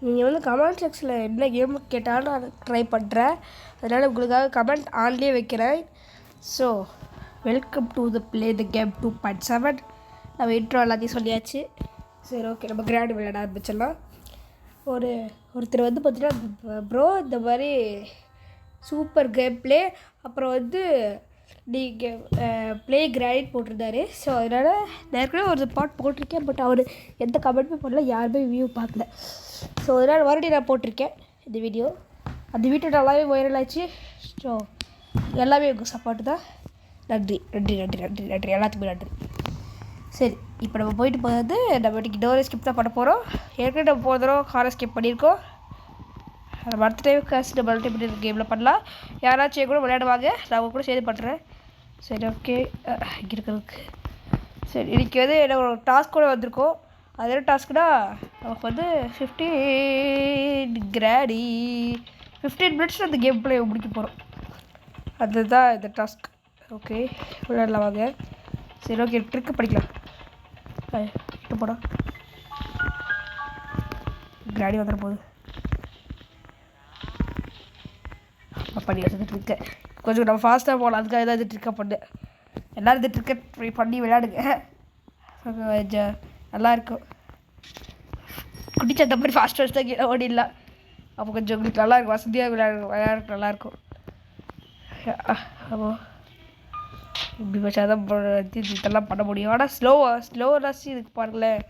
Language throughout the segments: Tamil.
நீங்கள் வந்து கமெண்ட் செக்ஷனில் என்ன கேம் கேட்டாலும் நான் ட்ரை பண்ணுறேன். அதனால் உங்களுக்காக கமெண்ட் ஆன்லேயே வைக்கிறேன். So welcome to the game 2.7. நம்ம இன்ட்ரோ எல்லாத்தையும் சொல்லியாச்சு. சரி, ஓகே, நம்ம கிராண்ட் விளையாட ஆரம்பிச்சிடலாம். ஒருத்தர் வந்து பார்த்தீங்கன்னா, ப்ரோ இந்த மாதிரி சூப்பர் கேம் ப்ளே, அப்புறம் வந்து நீங்கள் ப்ளே கிராண்ட் போட்டிருந்தாரு. ஸோ அதனால் நான் ஏற்கனவே ஒரு பாட் போட்டிருக்கேன். பட் அவர் எந்த கமெண்ட்டுமே பண்ணல, யாருமே வியூ பார்க்கல. ஸோ அதனால் மறுபடியும் நான் போட்டிருக்கேன் இந்த வீடியோ. அந்த வீடியோ நல்லாவே வைரல் ஆச்சு. ஸோ எல்லாமே உங்கள் சப்போர்ட்டு தான். நன்றி நன்றி நன்றி நன்றி நன்றி எல்லாத்துக்குமே நன்றி. சரி, இப்போ நம்ம போயிட்டு போகிறது, நம்ம இன்றைக்கி டோரை ஸ்கிப் தான் பண்ண போகிறோம். ஏற்கனவே நம்ம போகிற தடவை ஹாரை ஸ்கிப் பண்ணியிருக்கோம். நம்ம அடுத்த டைம் கஷ்ட மல்டிபிள் கேமில் பண்ணலாம். யாராச்சும் கூட விளையாடுவாங்க, நான் கூட சேர்த்து பண்ணுறேன். சரி, ஓகே, இங்கே இருக்கிறதுக்கு. சரி, இன்றைக்கி வந்து என்ன ஒரு டாஸ்க் கூட வந்திருக்கோம். அது என்ன டாஸ்க்குனா, நமக்கு வந்து 15 மினிட்ஸில் அந்த கேம் பிளே முடிக்க போகிறோம். அதுதான் இந்த டாஸ்க். ஓகே, விளையாடலாம் வாங்க. சரி, ஓகே, ட்ரிக்கு படிக்கலாம். கிட்ட போடா, கிராடி வந்துட போகுது. பண்ணி வச்சுட்டு இருக்கேன். கொஞ்சம் நம்ம ஃபாஸ்ட்டாக போகலாம், அதுக்காக ஏதாவது ட்ரிக்காக பண்ணு. எல்லோரும் இந்த ட்ரிக்கை ட்ரை பண்ணி விளையாடுங்க, நல்லாயிருக்கும். குடிச்ச அந்த மாதிரி ஃபாஸ்ட்டாக கீழே ஓடிடலாம். அப்போ கொஞ்சம் உங்களுக்கு நல்லாயிருக்கும், வசதியாக விளையாட நல்லாயிருக்கும். ஆமாம், இப்படி வச்சாதான் இதெல்லாம் பண்ண முடியும். ஆனால் ஸ்லோவாக இதுக்கு பாருங்களேன்,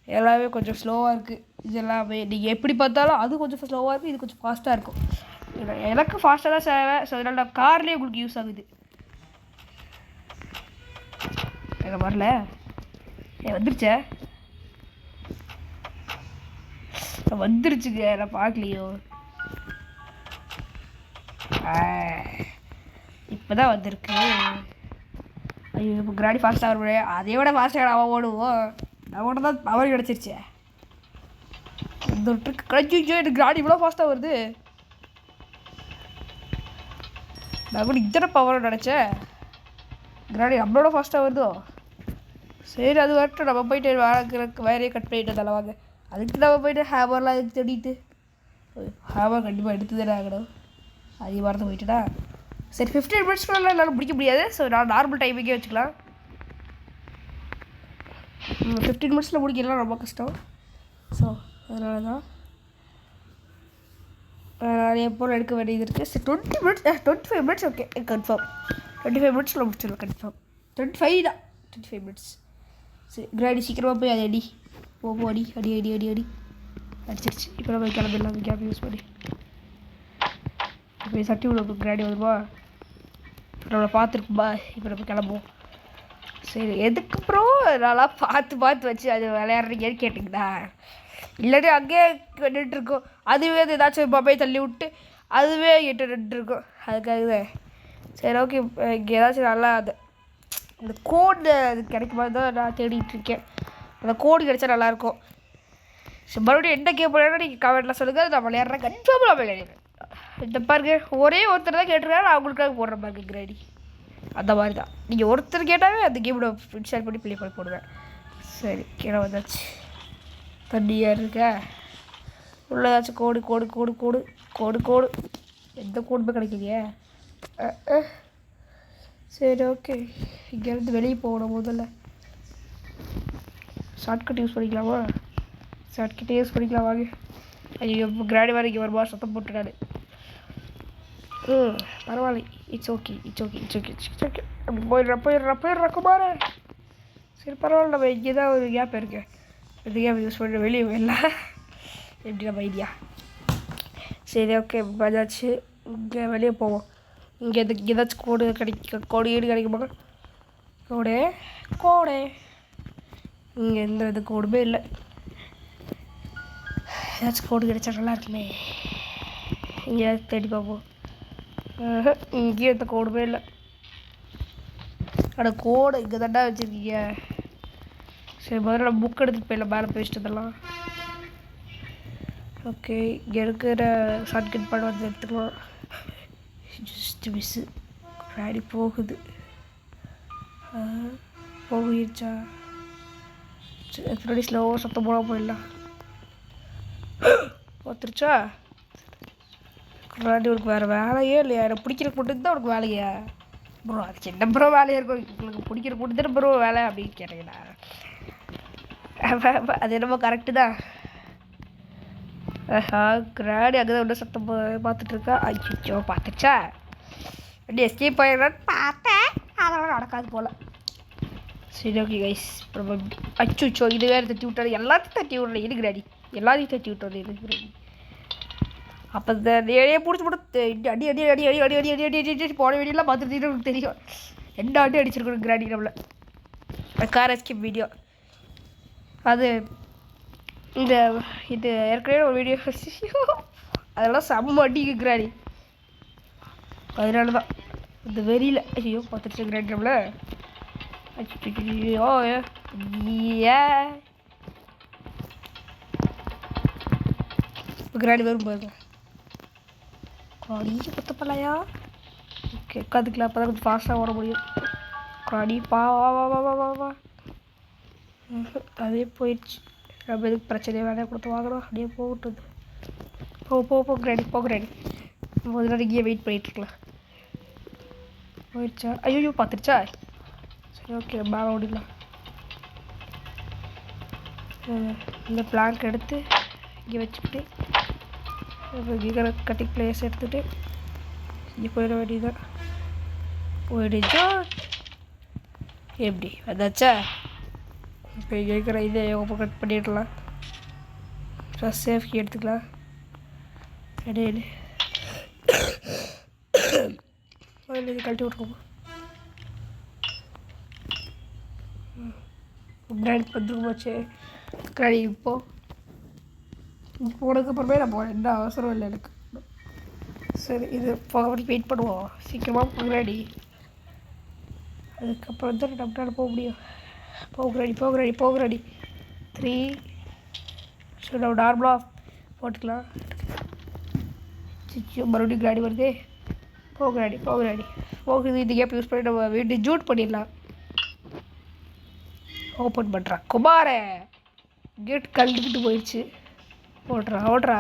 எல்லாமே கொஞ்சம் ஸ்லோவாக இருக்குது. இதெல்லாமே நீங்கள் எப்படி பார்த்தாலும் அது கொஞ்சம் ஸ்லோவாக இருக்குது, இது கொஞ்சம் ஃபாஸ்ட்டாக இருக்கும். எனக்கு ஃபாஸ்ட்டாக தான் சேவை. ஸோ அதனால் நான் கார்லேயே உங்களுக்கு யூஸ் ஆகுது. எனக்கு வரல, வந்துருச்சே, வந்துருச்சுங்க, நான் பார்க்கலையோ. இப்போ தான் வந்திருக்கு. ஐயோ, இப்போ கிராடி ஃபாஸ்ட்டாக வர முடியாது. அதை விட ஃபாஸ்ட்டாக அவன் ஓடுவோம். அவன் தான் பவர் கிடச்சிருச்சு. இந்த ட்ரிக் கிடைச்சிச்சோ, எனக்கு கிராடி இவ்வளோ ஃபாஸ்ட்டாக வருது. நான் கூட இத்தனை பவர் நினச்சேன். கிராடி நம்மளோட ஃபாஸ்ட்டாக வருதோ. சரி, அது வரட்டும். நம்ம போயிட்டு வயரையே கட் பண்ணிட்டு தலைவாங்க. அதுக்கு நம்ம போயிட்டு ஹேமர்லாம் அதுக்கு தேடிட்டு, ஹேமர் கண்டிப்பாக எடுத்து தானே ஆகணும். அது மறந்து போயிட்டுடா. சரி, 15 மினிட்ஸ்க்குள்ள என்னால் முடிக்க முடியாது. ஸோ நான் நார்மல் டைமிங்கே வச்சுக்கலாம். 15 மினிட்ஸில் முடிக்கலாம் ரொம்ப கஷ்டம். ஸோ அதனால தான் நிறைய பொருள் எடுக்க வேண்டியது இருக்குது. சரி, 25 மினிட்ஸ் ஓகே, கன்ஃபார்ம். 25 மினிட்ஸில் முடிச்சிடலாம் கன்ஃபார்ம். 25 தான், 25 மினிட்ஸ். சரி, கிராடி சீக்கிரமாக போய் அதை அடி. போகும், அடி அடி அடி அடி அடி அடிச்சிருச்சு. இப்போ நம்ம கிளம்பிடலாம், கேப் யூஸ் பண்ணி. இப்போ சட்டி உள்ள கிராடி வருவா, நம்மளை பார்த்துருக்கும்பா. இப்போ நம்ம கிளம்புவோம். சரி, எதுக்கு ப்ரோ நல்லா பார்த்து வச்சு அது விளையாடுறீங்கன்னு கேட்டிங்களா? இல்லாட்டி அங்கேயே நின்றுருக்கோம். அதுவே அது ஏதாச்சும் மொபைல் தள்ளி விட்டு அதுவே நின்றுருக்கோம். அதுக்காக சரி, ஓகே, இங்கே ஏதாச்சும் நல்லா அது இந்த கோடு அது கிடைக்குமா தான் நான் தேடிட்டுருக்கேன். அந்த கோடு கிடைச்சா நல்லாயிருக்கும். சரி, மறுபடியும் என்ன கேம் விளையாடணும் நீங்கள் கமெண்ட்டில் சொல்லுங்கள். நான் விளையாடுறேன், கன்ஃபார்மாக நான் விளையாடுறேன். இந்த பாருங்க, ஒரே ஒருத்தர் தான் கேட்டிருக்காரு, நான் அவங்களுக்காக போடுற பாருங்க கிராடி. அந்த மாதிரி தான், நீங்கள் ஒருத்தர் கேட்டாவே அந்த கேமோட இன்ஸ்டால் பண்ணி ப்ளே பண்ணி போடுவேன். சரி, கீழே வந்தாச்சு. தண்ணியாக இருக்கா உள்ள ஏதாச்சும் கோடு கோடு கோடு கோடு கோடு கோடு எந்த கோடுமே கிடைக்கலையே. சரி, ஓகே, இங்கேருந்து வெளியே போகணும். முதல்ல ஷார்ட்கட் யூஸ் பண்ணிக்கலாமா? ஷார்ட்கட்டே யூஸ் பண்ணிக்கலாம் வாங்க. ஐயோ, இப்போ கிராடி வர இங்கே வருமா, சத்தம் போட்டுட்டாரு. பரவாயில்ல, it's okay it's okay it's okay it's okay. அப்படி போயிடுறா குமார. சரி, பரவாயில்ல, நம்ம இங்கே தான் ஒரு கேப் இருக்கு. இந்த கேப் யூஸ் பண்ணி வெளியே போயிடலாம். எப்படி நம்ம ஐடியா? சரி, ஓகே, பஜாச்சு. இங்கே வெளியே போவோம். இங்கே ஏதாச்சும் கோடு கோடு ஈடு கிடைக்குமா? கோடு இங்கே எந்த கோடுமே இல்லை. ஏதாச்சும் கோடு கிடைச்சா நல்லா இருக்குமே. இங்கே தேடி பார்ப்போம். இங்கேயும் எந்த கோடுமே இல்லை. ஆனால் கோடு இங்கே தாண்டா வச்சுருக்கீங்க. சரி, முதல்ல நம்ம புக் எடுத்துகிட்டு போயிடலாம், மேலே போயிட்டு இதெல்லாம். ஓகே, இங்கே இருக்கிற ஷார்ட்கட் பண்ண வந்து எடுத்துக்கலாம். Just miss. கிராடி போகுது. போயிடுச்சா? எப்படி ஸ்லோவாக சத்தம் போட போயிடலாம். பார்த்துருச்சா கிராடி உனக்கு வேறு வேலையே இல்லையா எனக்கு பிடிக்கிற கூட்டத்துக்கு தான் உனக்கு வேலையா ப்ரோ அதுக்கு என்ன ப்ரோ வேலையாக இருக்கும் உங்களுக்கு பிடிக்கிற கூட்டத்து தானே ப்ரோ வேலை அப்படின்னு கேட்டீங்கண்ணா அது என்னமோ கரெக்டு தான் கிராடி அங்கே தான் ஒன்றும் சத்தம் பார்த்துட்ருக்கா அச்சோ பார்த்துச்சா அப்படி எஸ்கேப் ஆயிடலான்னு பார்த்தேன் அதெல்லாம் நடக்காது போல் சரி ஓகே கைஸ் அப்புறம் அச்சோ இது வேறு தட்டி விட்டாரு எல்லாத்தையும் தட்டி விட்றேன் இது கிராடி எல்லாத்தையும் தட்டி விட்டுறது இது கிராடி அப்போ இந்த ஏழையை பிடிச்சி போட்டு அடி அடி அடி அடி அடி அடி அடி அடி அடி போன வீடியோலாம் பார்த்துட்டு எனக்கு தெரியும் எந்த அடி அடிச்சிருக்கணும் கிராடி நம்மளை கார் எஸ்கேப் வீடியோ அது இந்த இது ஏற்கனவே ஒரு வீடியோ அதெல்லாம் செம்ம அடிக்கு கிராடி அதனால தான் இந்த வெறியில் ஐயோ பார்த்துட்டு கிராடி நம்மளை ஐயோ ஏ இப்போ கிராடி வரும் பாருங்க கிராடி குத்தப்பலையா ஓகே உட்காந்துக்கலாம் அப்போ தான் கொஞ்சம் ஃபாஸ்ட்டாக ஓட முடியும் கிராடி வா வா வா வா வா வா வா அதே போயிடுச்சு நம்ம எதுக்கு பிரச்சனையை வேலையை கொடுத்து வாங்கணும் அப்படியே போட்டுது போ கிராடி நம்ம ஒரு நாள் இங்கேயே வெயிட் பண்ணிகிட்ருக்கலாம் போயிடுச்சா ஐயோ பார்த்துருச்சா சரி ஓகே மேலே ஓடிடலாம் இந்த பிளாங்க் எடுத்து இங்கே வச்சுக்கிட்டு இங்கே கட்டிங் பிளேஸ் எடுத்துகிட்டு இங்கே போயிட வேண்டியதான் போயிடுச்சா எப்படி வந்தாச்சா இப்போ இங்கே இருக்கிற இதை ஓப்பன் கட் பண்ணிடலாம் ட்ரெஸ் சேஃப்டி எடுத்துக்கலாம் இடையில இது கழட்டி விட்ருவோம் முன்னாடி வந்துருமாச்சு கழி இப்போது போனதுக்கப்புறமே நம்ம எந்த அவசரம் இல்லை எனக்கு சரி இது போக வெயிட் பண்ணுவோம் சீக்கிரமாக முன்னாடி அதுக்கப்புறம் தான் நம்மளால போக முடியும் போகிறாடி 3 ஸோ நம்ம நார்மலாக போட்டுக்கலாம் சிச்சு மறுபடியும் கிராடி வருதே போகிறாடி போகுது இந்த கேப் யூஸ் பண்ணி நம்ம வீட்டு ஜூட் பண்ணிடலாம் ஓப்பன் பண்ணுறான் குமார கேட் கழுந்துக்கிட்டு போயிடுச்சு ஓடுறா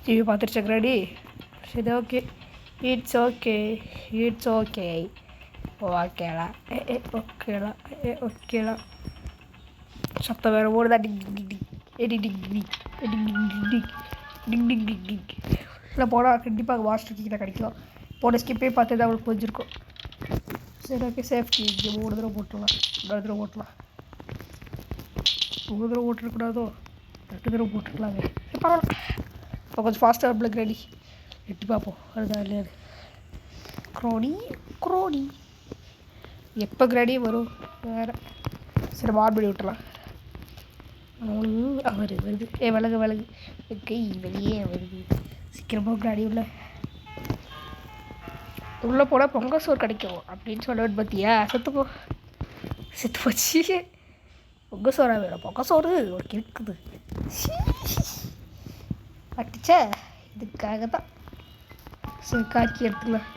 டிவி பார்த்துருச்சா கிராடி சரி ஓகே இட்ஸ் ஓகே ஓகேடா ஓகேடா சத்தம் வேறு ஓடுதா இல்லை போனால் கண்டிப்பாக மாஸ்டர் கிட்ட கிடைக்கும் போன ஸ்கிப்பே பார்த்து தான் அவங்களுக்கு புரிஞ்சிருக்கும் சரி ஓகே சேஃப்டி இங்கே 3 தடவை போட்டுடலாம் 4 தடவை ஓட்டலாம் 3 தடவை ஓட்டுறக்கூடாதோ 2 தடவை போட்டுக்கலாங்க பரவாயில்ல இப்போ கொஞ்சம் ஃபாஸ்ட்டாக இருப்பில் கிராடி எட்டி பார்ப்போம் அதுதான் இல்லையாது க்ரோடி எப்போ கிராடி வரும் வேறு சரி ஆன் பண்ணி விட்டுலாம் வருது விலகு கை வெளியே வருது சீக்கிரமாக கிராடி உள்ளே போனால் பொங்கல் சோறு கிடைக்கும் அப்படின்னு சொல்லுவேன் பார்த்தியா செத்து போச்சு பொங்கல் சோறா வேணும் பொங்கல் சோறு ஒரு இருக்குது அடிச்சா இதுக்காக தான் சரி காட்சி எடுத்துக்கலாம்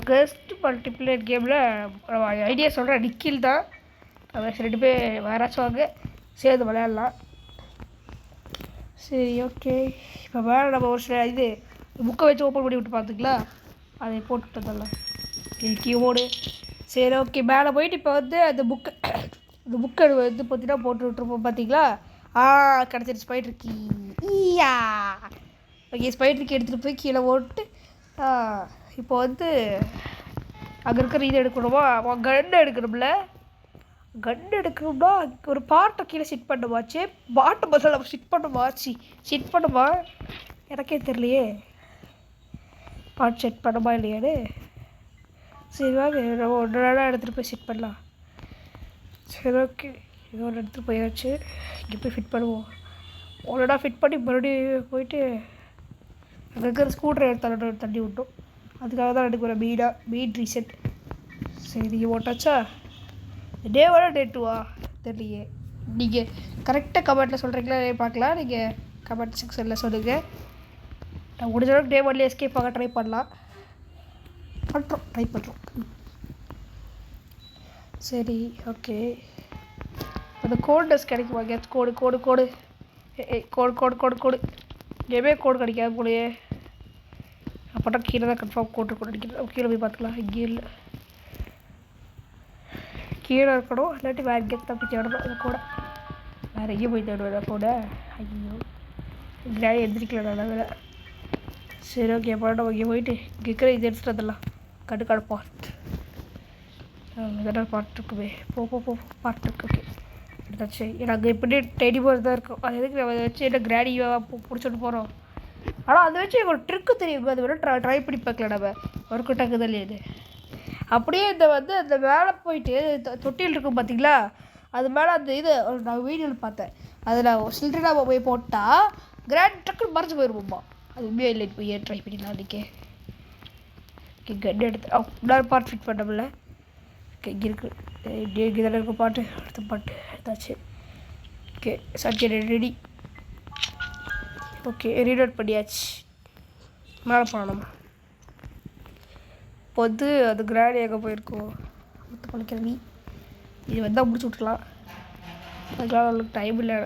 ஃபர்ஸ்ட் மல்டிப்ளேயர் கேமில் ஐடியா சொல்கிறேன் நிக்கில் தான் அவன் 2 பேர் யாராச்சும் வாங்க சேர்ந்து விளையாடலாம் சரி ஓகே இப்போ மேலே நம்ம ஒரு சில இது புக்கை வச்சு ஓப்பன் பண்ணி விட்டு பார்த்துக்கலாம் அதை போட்டுட்டு வந்துடலாம் கீபோர்டு சரி ஓகே மேலே போயிட்டு இப்போ வந்து அந்த புக்கை வந்து பார்த்தீங்கன்னா போட்டு விட்டுருப்போம் பார்த்தீங்களா கிடச்சிருச்சு ஸ்பைட்ருக்கு ஈயா ஓகே ஸ்பைட்ருக்கு எடுத்துகிட்டு போய் கீழே போட்டு இப்போ வந்து அங்கே இருக்கிற இது எடுக்கணுமா கன் எடுக்கணும்னா ஒரு பாட்டை கீழே சிட் பண்ணுமாச்சு பாட்டை முதல்ல நம்ம சிட் பண்ணுமா எனக்கே தெரியலையே பாட்டு செட் பண்ணுமா இல்லையானு சரி வாங்க நம்ம 1 நாளாக எடுத்துகிட்டு போய் சிட் பண்ணலாம் சரி ஓகே இது ஒன்று எடுத்துகிட்டு போயாச்சு இங்கே போய் ஃபிட் பண்ணுவோம் ஒன்றா ஃபிட் பண்ணி மறுபடியும் போயிட்டு அங்கே இருக்கிற ஸ்கூட்டரை தள்ளி விட்டோம் அதுக்காக தான் எனக்கு ஒரு மீட் ரீசெட் சரி நீங்கள் போட்டாச்சா டே 1 டே 2 தெரியலையே நீங்கள் கரெக்டாக கமெண்ட்டில் சொல்கிறீங்களா பார்க்கலாம் நீங்கள் கமெண்ட் செக்ஷனில் சொல்லுங்கள் நான் முடிஞ்ச அளவுக்கு டே 1 எஸ்கேப் ஆக ட்ரை பண்ணுறோம் சரி ஓகே அந்த கோட் டெஸ்ட் கிடைக்குமா கேட்ச் கோடு கோடு எதுவுமே கோடு கிடைக்காது போலையே. அப்போட்டா கீழே தான் கன்ஃபார்ம் கோடு அடிக்கிறது. கீழே போய் பார்த்துக்கலாம். இங்கே இல்லை, கீழே இருக்கணும். இல்லாட்டி வேறு எங்கேயும் தப்பிச்சு விடணும். அந்த கூட வேறு எங்கேயும் போய் தேடுவேன் கூட. ஐயோ கிராடி எந்திரிக்கல நல்ல வேலை. சரி ஓகே, அப்போ நம்ம இங்கே போயிட்டு இங்கே இருக்கிற இது எடுத்துகிட்டு வந்துடலாம். கடுக்காடு பார்ட் இதெல்லாம் பார்ட் இருக்குமே. போ பார்ட் இருக்கு. ஓகே எடுத்தாச்சு. எனக்கு எப்படி டெடி போர் தான் இருக்கும். அது எதுக்கு நம்ம வச்சு என்ன கிராடியாக பிடிச்சிட்டு போகிறோம். ஆனால் அதை வச்சு ஒரு ட்ரிக்கு தெரியும். அது வேணால் ட்ரை பண்ணி பார்க்கல நம்ம ஒர்க் அவுட் ஆகுது இல்லையாது. அப்படியே இந்த அந்த மேலே போயிட்டு தொட்டியில் இருக்கும் பார்த்தீங்களா, அது மேலே அந்த இது நான் வீடியோவில் பார்த்தேன். அதில் சில்ட்ரனாக போய் போட்டால் கிராண்ட் ட்ரக்குன்னு மறைச்சி போயிருப்போம்மா. அது உண்மையாக இல்லை. போய் ஏன் ட்ரை பண்ணிடலாம். அன்றைக்கே ஓகே கண்டு எடுத்து இன்னொரு பார்ட் ஃபிட் பண்ணமில்ல. ஓகே இங்கே இருக்குது. இங்கே தானே இருக்கும் பாட்டு. அடுத்த பாட்டு எடுத்தாச்சு. Okay certificate ready. Okay reload பண்ணியாச்சு. மேலே போகலாம் நம்ம. இப்போ அது கிராடி எங்கே போயிருக்கோம். முத்து பழக்கிறவி இது வந்தால் முடிச்சு விட்டுக்கலாம். அதுக்காக அவங்களுக்கு டைம் இல்லை.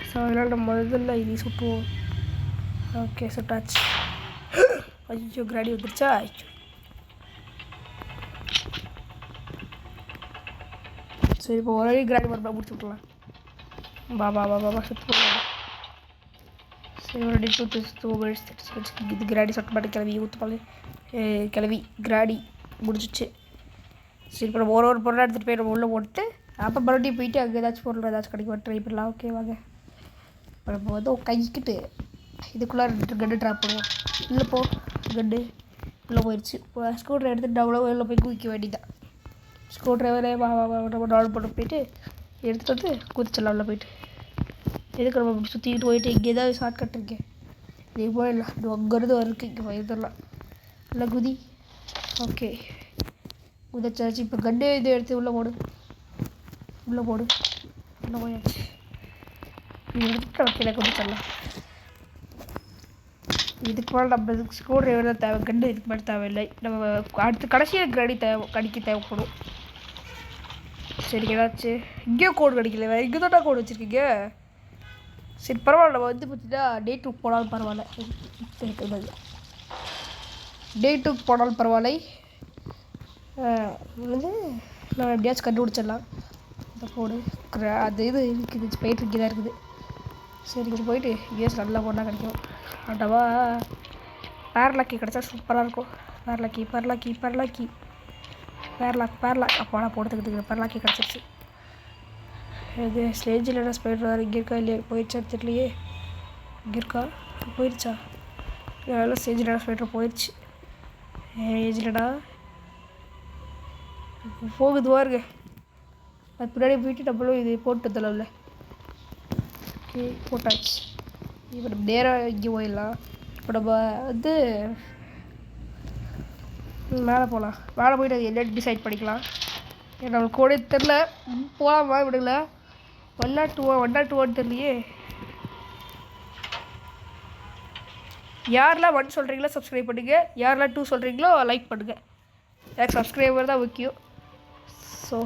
ஸோ அதனால் நம்ம முதல்ல இது சுட்டுவோம். ஓகே சுட்டாச்சு. ஐயோ கிராடி வந்துருச்சா. ஐயோ சரி இப்போ ஒரே கிராடி மறுபடியும் முடிச்சு விட்றலாம். பாபா சுற்று போகலாம். சரி ஒரு 2 மினிட்ஸ் இது கிராடி சொட்ட மாட்டேன். கிளவி ஊற்றுப்பாங்க கிளவி கிராடி முடிச்சிச்சு. சரி இப்போ நம்ம ஒரு பொருளாக எடுத்துகிட்டு போய் நம்ம உள்ளே போட்டு அப்போ மறுபடியும் போயிட்டு அங்கே ஏதாச்சும் பொருள் ஏதாச்சும் கிடைக்கும் ட்ரை பண்ணலாம். ஓகே வாங்க. நம்ம வந்து கைக்கிட்டு இதுக்குள்ளே கண்டு ட்ராப் பண்ணுவோம். இல்லை போ கண்டு உள்ளே போயிடுச்சு. இப்போ ஸ்க்ரூ ட்ரைவர் எடுத்துகிட்டு அவ்வளோ உள்ளே போய் குதிக்க வேண்டியதான். ஸ்க்ரூ ட்ரைவரே நம்ம டவுன் பண்ண போயிட்டு எடுத்துகிட்டு வந்து குதிச்சிடலாம் உள்ளே போயிட்டு. எதுக்கு நம்ம இப்படி சுற்றிக்கிட்டு போயிட்டு இங்கே ஏதாவது ஷார்ட் கட் இருக்கேன். இது போயிடலாம். இது அங்கேருந்து இருக்குது. இங்கே போயிடலாம். இல்லை குதி. ஓகே குதிச்சாச்சு. இப்போ கண்டு இது எடுத்து உள்ளே போடு. உள்ளே போயாச்சு. இது எடுத்துட்டு நம்ம கீழே குதிச்சிடலாம். இதுக்கு மேலே நம்ம இதுக்கு ஸ்க்ரூ ட்ரைவர் தான் தேவை. கண்டு இதுக்கு மேலே தேவையில்லை. நம்ம அடுத்து கடைசியாக கிராடி கடிக்க தேவைப்படும். சரி ஏதாச்சும் இங்கேயும் கோடு கிடைக்கல. வேறு இங்கே தான் கோடு வச்சுருக்கீங்க. சரி பரவாயில்ல. நம்ம வந்து பார்த்தீங்கன்னா டே 2 போனாலும் பரவாயில்ல. டே 2 போனாலும் பரவாயில்லை. வந்து நம்ம எப்படியாச்சும் கண்டுபிடிச்சிடலாம். இந்த கோடு அது இது இருக்குது போயிட்டு தான் இருக்குது. சரி இங்கே போயிட்டு கேஸ் நல்லா போனால் கிடைக்கும். ஆட்டவா பேரலாக்கி கிடச்சா சூப்பராக இருக்கும். பேரலாக் அப்போனா போடுறதுக்கு பேரலாக்கி கிடச்சிருச்சு. இது ஸ்டேஜில் என்ன ஸ்பைடர் வேறு இங்கே இருக்கா இல்லையா போயிடுச்சா தெரியலையே. இங்கே இருக்கா போயிடுச்சா. எல்லாம் ஸ்டேஜில் என்ன ஸ்பைடர் போயிடுச்சு. ஏஜிலடா போகுதுவா இருக்கு. அது பின்னாடி போயிட்டு நம்மளும் இது போட்டு தரல. ஓகே போட்டாச்சு. இப்போ நம்ம நேராக இங்கே போயிடலாம். இப்போ நம்ம வந்து மேலே போகலாம். மேலே போயிட்டு அது என்ன டிசைட் பண்ணிக்கலாம். நம்மளுக்கு கூட தெரில. போகலாமா விடுங்கள. 102 தெரியலையே. யாரெல்லாம் 1 சொல்கிறீங்களோ சப்ஸ்கிரைப் பண்ணுங்கள். யாரெல்லாம் 2 சொல்கிறீங்களோ லைக் பண்ணுங்கள். எனக்கு சப்ஸ்கிரைபர் தான் முக்கியம். ஸோ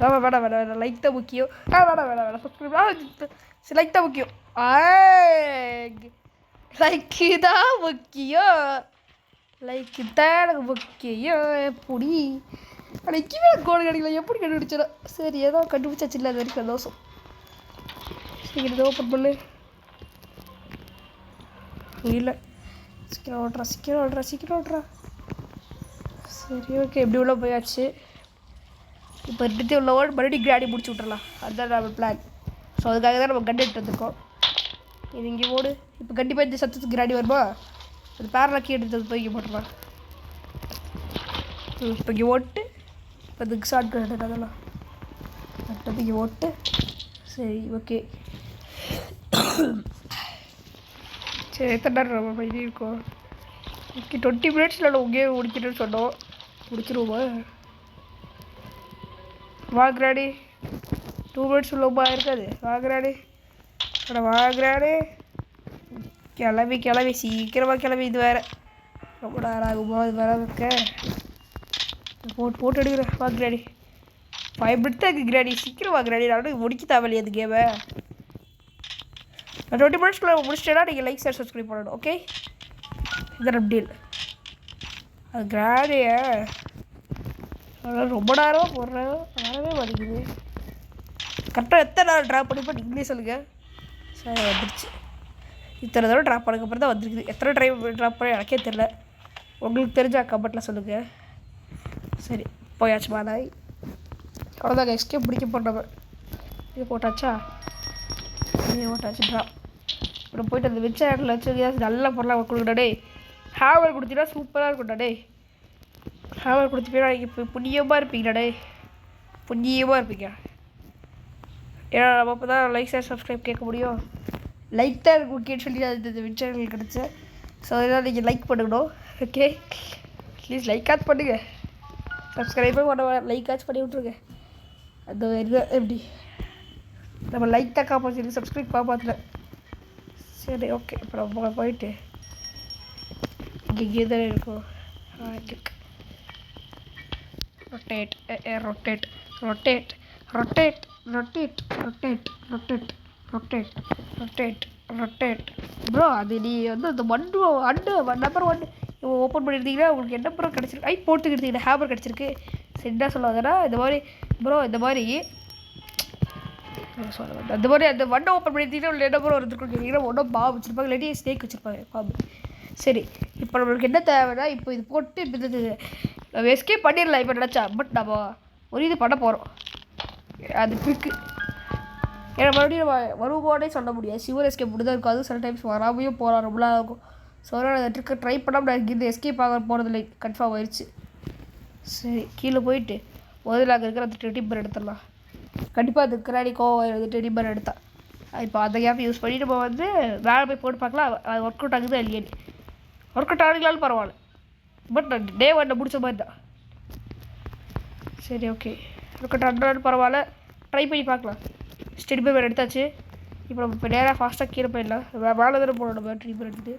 வேணாம் லைக் தான் முக்கியம். வேணாம் சப்ஸ்கிரைப் லைக் தான் முக்கியம். லைக்கு தான் முக்கியம். லைக்கு தான் எனக்கு முக்கியம். எப்படி அன்றைக்கி கோடு கிடைக்கல. எப்படி கண்டுபிடிச்சா. சரி ஏதோ கண்டுபிடிச்சாச்சு. இல்லை அது வரைக்கும் சந்தோஷம். சீக்கிரம் ஓப்பன் பண்ணு. இல்லை சீக்கிரம் ஓட்டுறா. சரி ஓகே எப்படி உள்ள போயாச்சு. இப்போ எடுத்து உள்ள ஓடு மறுபடியும் கிராடி முடிச்சு விட்றலாம். அதுதான் நம்ம பிளான். ஸோ அதுக்காக தான் நம்ம கண்டு எடுத்து வந்திருக்கோம். இது இங்கே ஓடு. இப்போ கண்டிப்பாக இந்த சத்தத்துக்கு கிராடி வருமா. அது பேரலாக்கி எடுத்து தூக்கி போட்டுருலாம். இப்போ இங்கே ஓட்டு. இப்போ இதுக்கு ஷார்ட் கட் அதெல்லாம் அடுத்தது இங்கே ஓட்டு. சரி ஓகே. சரி எத்தனை நேரம் நம்ம பண்ணியிருக்கோம். ஓகே 20 மினிட்ஸில் நம்ம இங்கே முடிக்கணும்னு சொன்னோம். முடிச்சிருவோமா. வாங்குறாடி 2 மினிட்ஸ் உள்ளமா இருக்காது. வாங்குறாடி கிளம்பி சீக்கிரமாக கிளம்பி. இது வேறு ரொம்ப நேரம் ஆகுமா. இது வேறு இருக்க போட்டு எடுக்கிறேன். வாங்குறாடி 5 minutes தான் இருக்குது கிராடி. சீக்கிரம் வா கிராடி. நான் முடிக்க தேவையில்லையே அந்த கேமை. நான் 20 minutesக்குள்ளே முடிச்சிட்டேன்னா நீங்கள் லைக் ஷேர் சப்ஸ்கிரைப் பண்ணணும். ஓகே இதான் டீல். அது கிராடியை அதனால் ரொம்ப நேரமாக போடுறேன். வரவே மாட்டேங்குது. கரெக்டாக எத்தனை நேரம் ட்ராப் பண்ணிப்போ நீங்களே சொல்லுங்கள். சரி வந்துடுச்சு. இத்தனை தடவை ட்ராப் பண்ணக்கப்புறம் தான் வந்துருக்குது. எத்தனை ட்ராப் பண்ண எனக்கே தெரில. உங்களுக்கு தெரிஞ்ச கமெண்ட்டில் சொல்லுங்கள். சரி போயாச்சு மாதாய். அவ்வளோதாங்க எஸ்கேப் பிடிக்க போட்டோம். இது போட்டாச்சா? இது போட்டாச்சு ட்ராப். அப்புறம் போய்ட்டு அந்த மிச்ச இடத்துல வச்சு நல்ல பொருளாக கொடுக்குறா டே. ஹேவர் கொடுத்தீங்கன்னா சூப்பராக இருக்கும்டா டே. ஹேவர் கொடுத்துப்பீங்கன்னா இப்போ புண்ணியமாக இருப்பீங்கடா டே. புண்ணியமாக இருப்பீங்க. ஏன்னா நம்ம அப்போ தான் லைக் ஷேர் சப்ஸ்கிரைப் கேட்க முடியும். லைக் தான் எனக்கு முக்கியன்னு சொல்லி அது வின்சர்கள் கிடச்சி. ஸோ அதனால் நீங்கள் லைக் பண்ணணும். ஓகே ப்ளீஸ் லைக்காச்சும் பண்ணுங்க. சப்ஸ்கிரைபே பண்ண லைக்காச்சும் பண்ணி விட்ருங்க. அந்த இது எப்படி நம்ம லைக் தான் காப்பாற்றி சப்ஸ்கிரைப் காப்பாற்றல. சரி ஓகே இப்போ நம்ம போயிட்டு இங்கே தான் இருக்கும். Rotate rotate rotate rotate rotate rotate rotate rotate rotate rotate. Bro அது நீ வந்து அந்த நம்பர் 1 ஓப்பன் பண்ணியிருந்தீங்கன்னா உங்களுக்கு என்ன ப்ரோ கிடச்சிருக்கு? போட்டுக்கிட்டீங்கன்னா ஹேமர் கிடச்சிருக்கு. சரி என்ன சொல்லுவாங்கன்னா இந்த மாதிரி ப்ரோ இந்த மாதிரி சொல்லுவாங்க. அந்த மாதிரி அந்த 1 ஓப்பன் பண்ணியிருந்தீங்கன்னா உங்களுக்கு என்ன ப்ரோ இருந்துருக்குன்னு கேட்டிங்கன்னா ஒன்றும் பாம்பு வச்சுருப்பாங்க, இல்லாட்டி ஸ்னேக் வச்சுருப்பாங்க பாம்பு. சரி இப்போ நம்மளுக்கு என்ன தேவைன்னா இப்போ இது போட்டு இப்போ இது நம்ம எஸ்கேப் பண்ணிடலாம் இப்போ நினச்சா. பட் நம்ம ஒரு இது பண்ண போகிறோம். அது ட்ரிக்கு. ஏன்னா மறுபடியும் நம்ம வருவோடே சொல்ல முடியாது. சிவர் எஸ்கேப் மட்டும் தான் இருக்கும். அதுவும் சில டைம்ஸ் வராமையும் போகலாம், ரொம்ப நாள் இருக்கும். ஸோ அதனால் அந்த ட்ரிக்கை ட்ரை பண்ணாமல் நான் இங்கேருந்து எஸ்கேப் ஆக போகிறதில்லை. கன்ஃபார்ம் ஆயிடுச்சு. சரி கீழே போயிட்டு முதல்ல அங்கே இருக்கிற அந்த டெடி பேர் எடுத்துடலாம். கண்டிப்பாக அது கிராடி கோவம் டெடி பேர் எடுத்தான். இப்போ அந்த கேப் யூஸ் பண்ணி நம்ம வந்து வேலை போய் போட்டு பார்க்கலாம் அது ஒர்க் அவுட் ஆகுது இல்லையேன்னு. ஒர்க் அவுட் ஆகலாலும் பரவாயில்ல. பட் டே 1 முடிச்ச மாதிரி தான். சரி ஓகே ஒர்க் அவுட் ஆனாலும் பரவாயில்ல, ட்ரை பண்ணி பார்க்கலாம். ஸ்டெடி பேர் எடுத்தாச்சு. இப்போ நம்ம இப்போ நேராக ஃபாஸ்ட்டாக கீழே போயிடலாம். வேலை தானே போகணும் நம்ம ட்ரீ பேர் எடுத்துகிட்டு.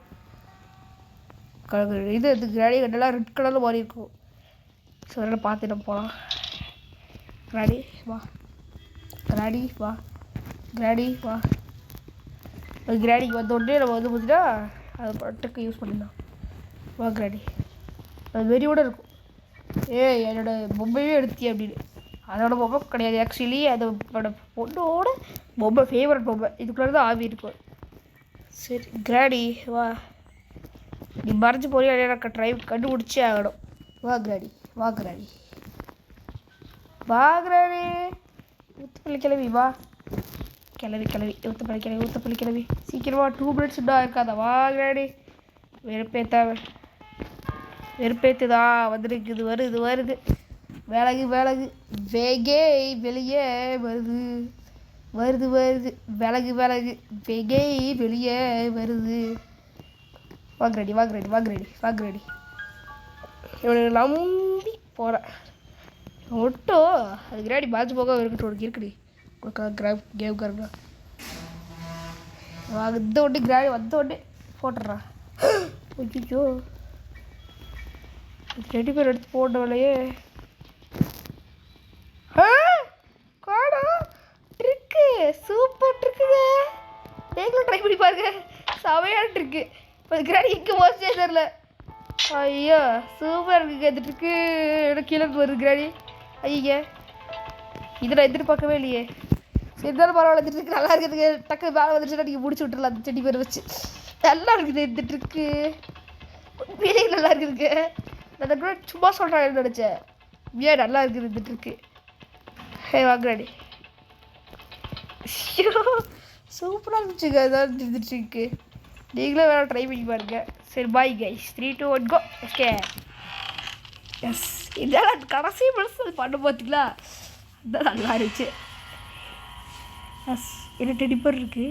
இது கிராடி கண்டெல்லாம் ரெட் கலரில் மாறி இருக்கும். ஸோ அதனால் பார்த்து நம்ம போகலாம். கிராடி வா கிராடி வா கிராடி வா. அது கிராடிக்கு வந்த உடனே நம்ம வந்து பார்த்தீங்கன்னா அதை பட்டுக்கு யூஸ் பண்ணிடலாம். வா கிராடி. அது வெறியோடு இருக்கும். என்னோடய பொம்மையே எடுத்தி அப்படின்னு. அதோட பொம்மை கிடையாது ஆக்சுவலி. அதோட பொண்ணோட பொம்மை ஃபேவரட் பொம்மை. இதுக்குள்ளே தான் ஆவி இருக்கும். சரி கிராடி வா. நீ மறைஞ்சு போறியா எனக்கு கண்டுபிடிச்சே ஆகணும். வா கிராடி வா கிராடி வா கிராடி. ஊத்தப்பள்ளி கிளவி வா. கிளவி ஊத்தப்பள்ளி கிளவி சீக்கிரமா 2 minutes இன்னும் இருக்காதா? வா கிராடி. வெறுப்பேத்துதா வந்துருக்கு. வருது விலகு வேகே வெளியே வருது விலகு வேகே வெளியே வருது. வாங்கடி இவனை நம்பி போகிறேன் ஒட்டும். அது கிராடி பாஜு போக இருக்கட்டும். உனக்கு இருக்குடி கேம் காரங்க வந்த உடனே கிராடி வந்த உடனே போட்டுடுறான். ஐயோ ரெடி பேர் எடுத்து போட்டவளையே காணோம். ட்ரிக்கு சூப்பர் ட்ரிக்குங்க. நீங்களும் ட்ரை பண்ணி பாருங்க. செமையான ட்ரிக்கு. இப்போ கிராடி எங்கே போச்சே தெரில. ஐயோ சூப்பர் இருக்குங்க அந்த ட்ரிக்கு. கீழே வருது கிராடி. ஐயா இதை நான் எதிர்பார்க்கவே இல்லையே. இருந்தாலும் பரவாயில்ல. இந்த ட்ரிக்கு நல்லா இருக்குதுங்க. டக்கு வேலை வந்துச்சுன்னா நீங்கள் முடிச்சு விட்டுறலாம். அந்த செடி பேர் வச்சு நல்லா இருக்குது இந்த ட்ரிக்கு. உண்மையிலேயே நல்லா இருக்குதுங்க. நான் கூட சும்மா சொல்கிறேன் நினச்சேன். ஏன் நல்லா இருக்குது இந்த ட்ரிக்கு. வாங்கடி. சூப்பராக இருந்துச்சுங்க அதான் இந்த ட்ரிக்கு. நீங்களும் வேணால் ட்ரை பண்ணி பாருங்க. சரி bye guys. 3 2 1 go. Okay yes. இதெல்லாம் கடைசி மனசு பண்ண பார்த்தீங்களா? அதுதான் நல்லா இருந்துச்சு. எஸ் என்ன டெடிபர் இருக்குது.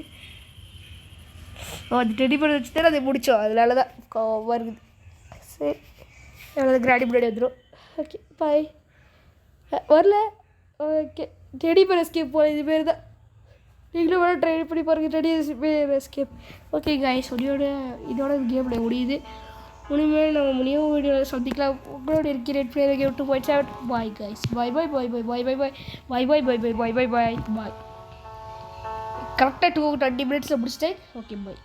அந்த டெடிபர் வச்சு தானே அதை முடித்தோம். அதனால தான் கோவமாக இருக்குது. சரி எவ்வளோ கிராடி முன்னாடி வந்துடும். Okay bye. வரல. ஓகே டெடிபர் எஸ்கேப் போல இது பேர் தான். நீங்களும் வேணால் ட்ரை பண்ணி பாருங்கள். Teddy bear escape. ஓகே கைஸ் இதோட கேமில் முடியுது. இனிமேல் நம்ம நியூ வீடியோவில் சந்திக்கலாம். உங்களோட இருக்கிறேன் play the game 2.7. Bye guys. Bye bye bye bye bye bye bye bye bye bye bye bye bye bye bye. கரெக்டாக 20 minutes முடிச்சிட்டேன். ஓகே பாய்.